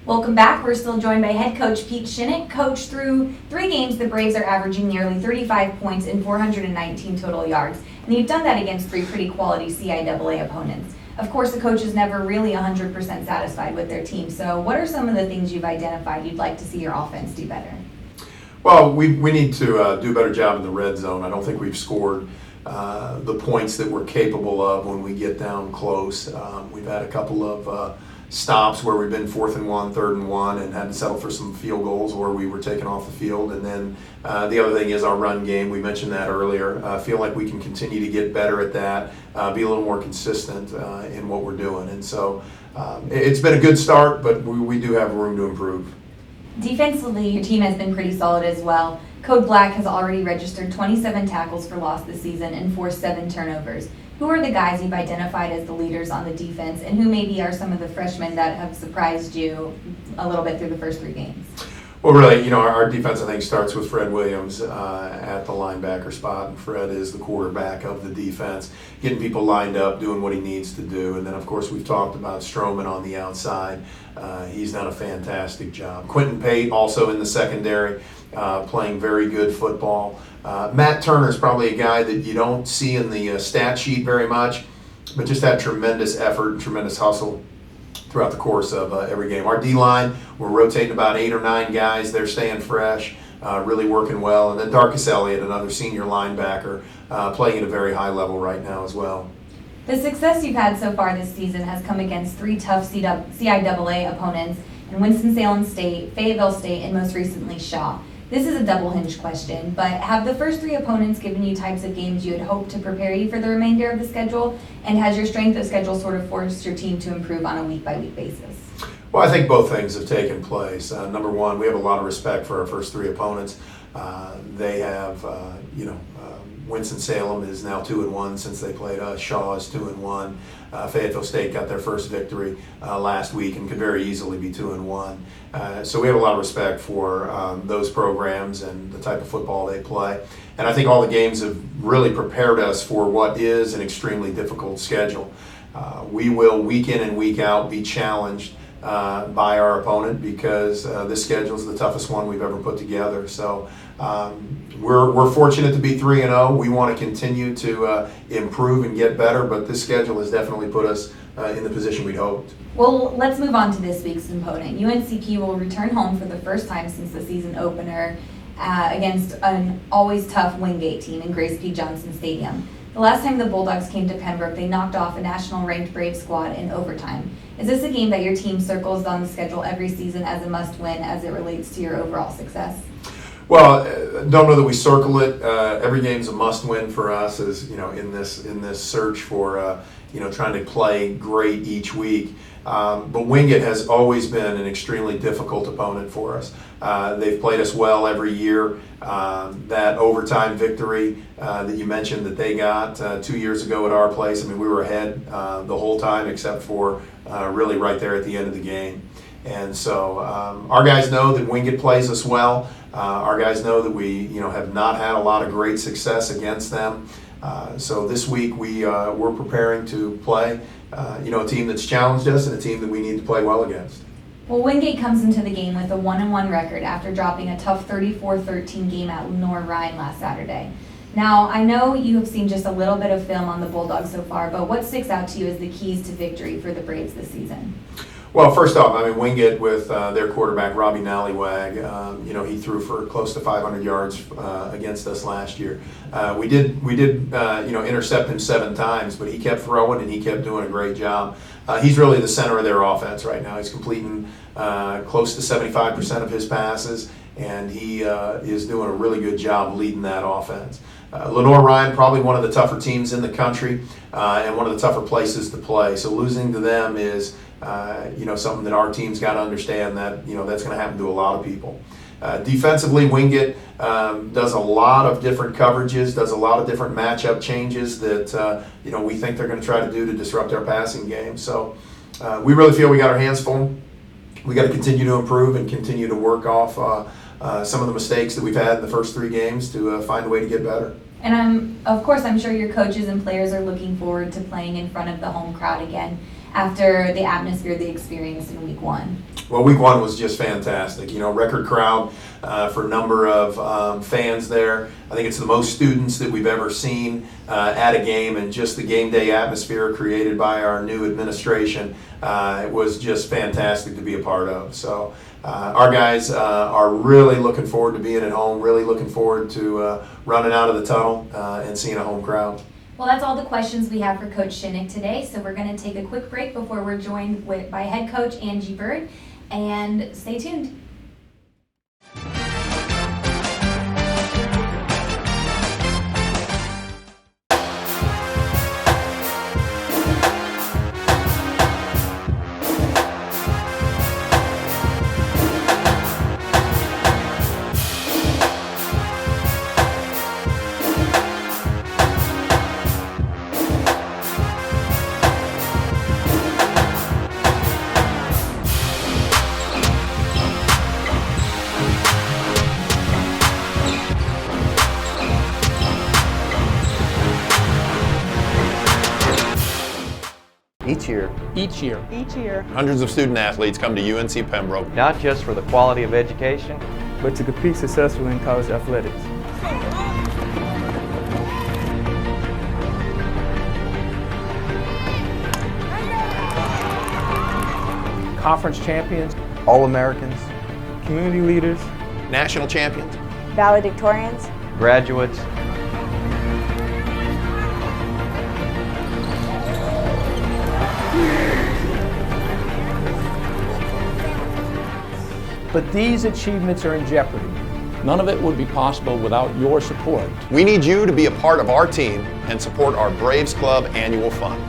Welcome back. We're still joined by head coach Pete Shinnick. Coach, through 3 games, the Braves are averaging nearly 35 points and 419 total yards. And you've done that against 3 pretty quality CIAA opponents. Of course, the coach is never really 100% satisfied with their team. So what are some of the things you've identified you'd like to see your offense do better? Well, we need to do a better job in the red zone. I don't think we've scored the points that we're capable of when we get down close. We've had a couple of stops where we've been 4th and 1, 3rd and 1, and had to settle for some field goals where we were taken off the field. And then the other thing is our run game. We mentioned that earlier. I feel like we can continue to get better at that, be a little more consistent in what we're doing. And so it's been a good start, but we do have room to improve. Defensively, your team has been pretty solid as well. Code Black has already registered 27 tackles for loss this season and forced 7 turnovers. Who are the guys you've identified as the leaders on the defense, and who maybe are some of the freshmen that have surprised you a little bit through the first 3 games? Well, really, our defense, I think, starts with Fred Williams at the linebacker spot. And Fred is the quarterback of the defense, getting people lined up, doing what he needs to do. And then, of course, we've talked about Stroman on the outside. He's done a fantastic job. Quentin Pate also in the secondary, playing very good football. Matt Turner is probably a guy that you don't see in the stat sheet very much, but just had tremendous effort and tremendous hustle throughout the course of every game. Our D-line, we're rotating about 8 or 9 guys. They're staying fresh, really working well. And then Darkus Elliott, another senior linebacker, playing at a very high level right now as well. The success you've had so far this season has come against 3 tough CIAA opponents in Winston-Salem State, Fayetteville State, and most recently Shaw. This is a double-hinge question, but have the first 3 opponents given you types of games you had hoped to prepare you for the remainder of the schedule? And has your strength of schedule sort of forced your team to improve on a week-by-week basis? Well, I think both things have taken place. Number one, we have a lot of respect for our first 3 opponents. They have, Winston-Salem is now 2-1 since they played us. Shaw is 2-1. Fayetteville State got their first victory last week and could very easily be 2-1. So we have a lot of respect for those programs and the type of football they play. And I think all the games have really prepared us for what is an extremely difficult schedule. We will, week in and week out, be challenged by our opponent because this schedule is the toughest one we've ever put together. So we're fortunate to be 3-0. We want to continue to improve and get better, but this schedule has definitely put us in the position we'd hoped. Well, let's move on to this week's opponent. UNCP will return home for the first time since the season opener against an always tough Wingate team in Grace P. Johnson Stadium. The last time the Bulldogs came to Pembroke, they knocked off a national-ranked Brave squad in overtime. Is this a game that your team circles on the schedule every season as a must-win as it relates to your overall success? Well, don't know that we circle it. Every game's a must-win for us, as in this search for trying to play great each week. But Wingate has always been an extremely difficult opponent for us. They've played us well every year. That overtime victory that you mentioned that they got 2 years ago at our place, I mean, we were ahead the whole time except for really right there at the end of the game. And so our guys know that Wingate plays us well. Our guys know that we have not had a lot of great success against them. So this week we're preparing to play a team that's challenged us and a team that we need to play well against. Well, Wingate comes into the game with a 1-1 record after dropping a tough 34-13 game at Lenore-Ryan last Saturday. Now, I know you have seen just a little bit of film on the Bulldogs so far, but what sticks out to you as the keys to victory for the Braves this season? Well, first off, I mean, Wingate with their quarterback, Robbie Nallywag, he threw for close to 500 yards against us last year. We did intercept him 7 times, but he kept throwing and he kept doing a great job. He's really the center of their offense right now. He's completing close to 75% of his passes, and he is doing a really good job leading that offense. Lenore-Ryan, probably one of the tougher teams in the country and one of the tougher places to play. So losing to them is something that our team's got to understand that, that's going to happen to a lot of people. Defensively, Wingate does a lot of different coverages, does a lot of different matchup changes that, we think they're going to try to do to disrupt our passing game. So we really feel we got our hands full. We got to continue to improve and continue to work off some of the mistakes that we've had in the first 3 games to find a way to get better. And of course, I'm sure your coaches and players are looking forward to playing in front of the home crowd again. after the atmosphere they experienced in week one? Well, week one was just fantastic. You know, record crowd for number of fans there. I think it's the most students that we've ever seen at a game, and just the game day atmosphere created by our new administration. It was just fantastic to be a part of. So our guys are really looking forward to being at home, really looking forward to running out of the tunnel and seeing a home crowd. Well, that's all the questions we have for Coach Shinnick today. So we're going to take a quick break before we're joined by head coach Angie Bird. And stay tuned. Each year, Hundreds of student athletes come to UNC Pembroke. Not just for the quality of education, but to compete successfully in college athletics. Conference champions, All-Americans, community leaders, National champions. valedictorians, graduates, But these achievements are in jeopardy. None of it would be possible without your support. We need you to be a part of our team and support our Braves Club annual fund.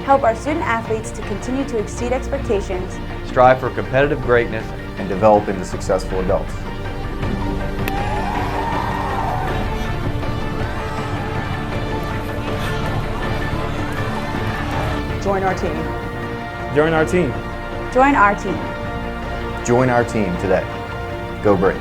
help our student athletes to continue to exceed expectations, strive for competitive greatness, and develop into successful adults. Join our team. join our team. join our team. Join our team today. Go Braves.